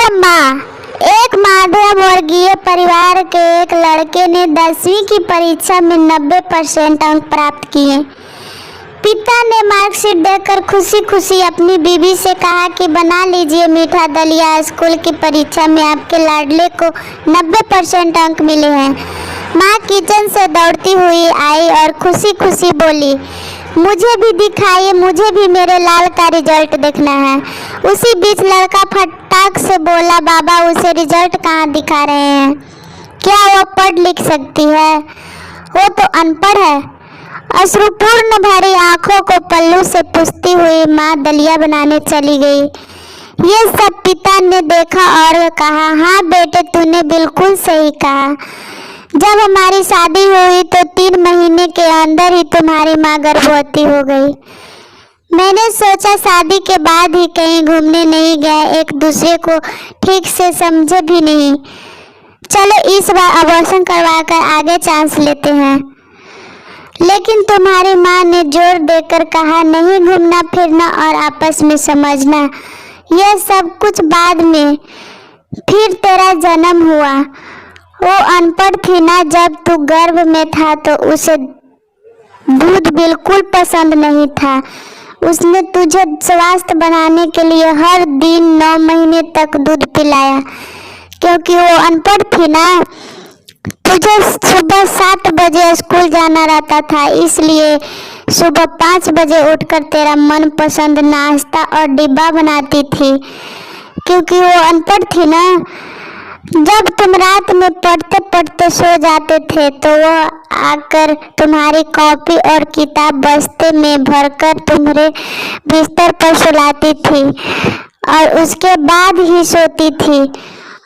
माँ। एक मध्यम वर्गीय परिवार के एक लड़के ने 10वीं की परीक्षा में 90% अंक प्राप्त किए। पिता ने मार्कशीट देखकर खुशी खुशी अपनी बीवी से कहा कि बना लीजिए मीठा दलिया, स्कूल की परीक्षा में आपके लाडले को 90% अंक मिले हैं। माँ किचन से दौड़ती हुई आई और खुशी खुशी बोली, मुझे भी दिखाइए, मुझे भी मेरे लाल का रिजल्ट देखना है। उसी बीच लड़का फटाक से बोला, बाबा उसे रिजल्ट कहाँ दिखा रहे हैं? क्या वो पढ़ लिख सकती है? वो तो अनपढ़ है। अश्रुपूर्ण भरी आंखों को पल्लू से पूछती हुई माँ दलिया बनाने चली गई। ये सब पिता ने देखा और कहा, हाँ बेटे, तूने बिल्कुल सही कहा। जब हमारी शादी हुई तो 3 महीने के अंदर ही तुम्हारी माँ गर्भवती हो गई। मैंने सोचा शादी के बाद ही कहीं घूमने नहीं गए, एक दूसरे को ठीक से समझे भी नहीं। चलो इस बार अबॉर्शन करवाकर आगे चांस लेते हैं। लेकिन तुम्हारी माँ ने जोर देकर कहा, नहीं, घूमना फिरना और आपस में समझना, यह सब कुछ बाद में। फिर तेरा जन्म हुआ। वो अनपढ़ थी ना, जब तू गर्भ में था तो उसे दूध बिल्कुल पसंद नहीं था। उसने तुझे स्वस्थ बनाने के लिए हर दिन 9 महीने तक दूध पिलाया। क्योंकि वो अनपढ़ थी ना, तुझे सुबह 7 बजे स्कूल जाना रहता था, इसलिए सुबह 5 बजे उठकर तेरा मनपसंद नाश्ता और डिब्बा बनाती थी। क्योंकि वो अनपढ़ थी ना, जब तुम रात में पढ़ते पढ़ते सो जाते थे तो वो आकर तुम्हारी कॉपी और किताब बस्ते में भरकर तुम्हारे बिस्तर पर सुलाती थी और उसके बाद ही सोती थी।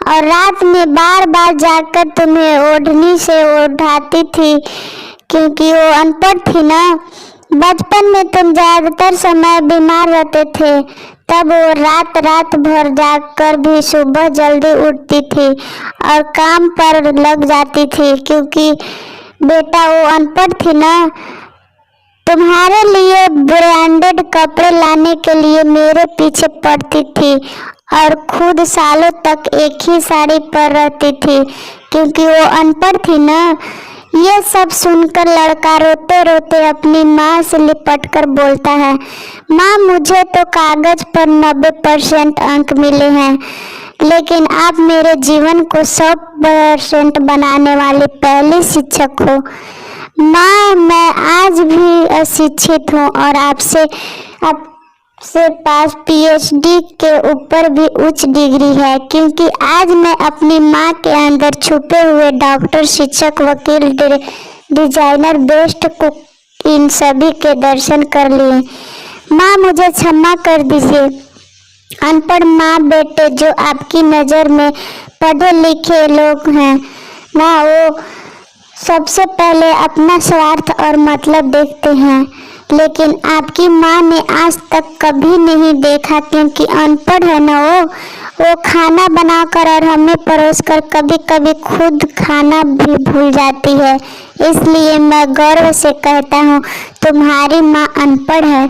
और रात में बार बार जाकर तुम्हें ओढ़नी से उठाती थी। क्योंकि वो अनपढ़ थी ना, बचपन में तुम ज़्यादातर समय बीमार रहते थे, तब वो रात रात भर जागकर भी सुबह जल्दी उठती थी और काम पर लग जाती थी। क्योंकि बेटा वो अनपढ़ थी ना, तुम्हारे लिए ब्रांडेड कपड़े लाने के लिए मेरे पीछे पड़ती थी और खुद सालों तक एक ही साड़ी पर रहती थी। क्योंकि वो अनपढ़ थी ना। ये सब सुनकर लड़का रोते रोते अपनी माँ से लिपटकर बोलता है, माँ मुझे तो कागज पर 90% अंक मिले हैं, लेकिन आप मेरे जीवन को 100% बनाने वाली पहली शिक्षक हो। माँ मैं आज भी अशिक्षित हूँ और आपसे पास PhD के ऊपर भी उच्च डिग्री है। क्योंकि आज मैं अपनी माँ के अंदर छुपे हुए डॉक्टर, शिक्षक, वकील, डिजाइनर, बेस्ट कुक, इन सभी के दर्शन कर लिए। माँ मुझे क्षमा कर दीजिए। अनपढ़ माँ बेटे जो आपकी नज़र में पढ़े लिखे लोग हैं ना, वो सबसे पहले अपना स्वार्थ और मतलब देखते हैं। लेकिन आपकी माँ ने आज तक कभी नहीं देखा, क्योंकि अनपढ़ है ना वो खाना बनाकर और हमें परोसकर कभी कभी खुद खाना भी भूल जाती है। इसलिए मैं गर्व से कहता हूँ, तुम्हारी माँ अनपढ़ है।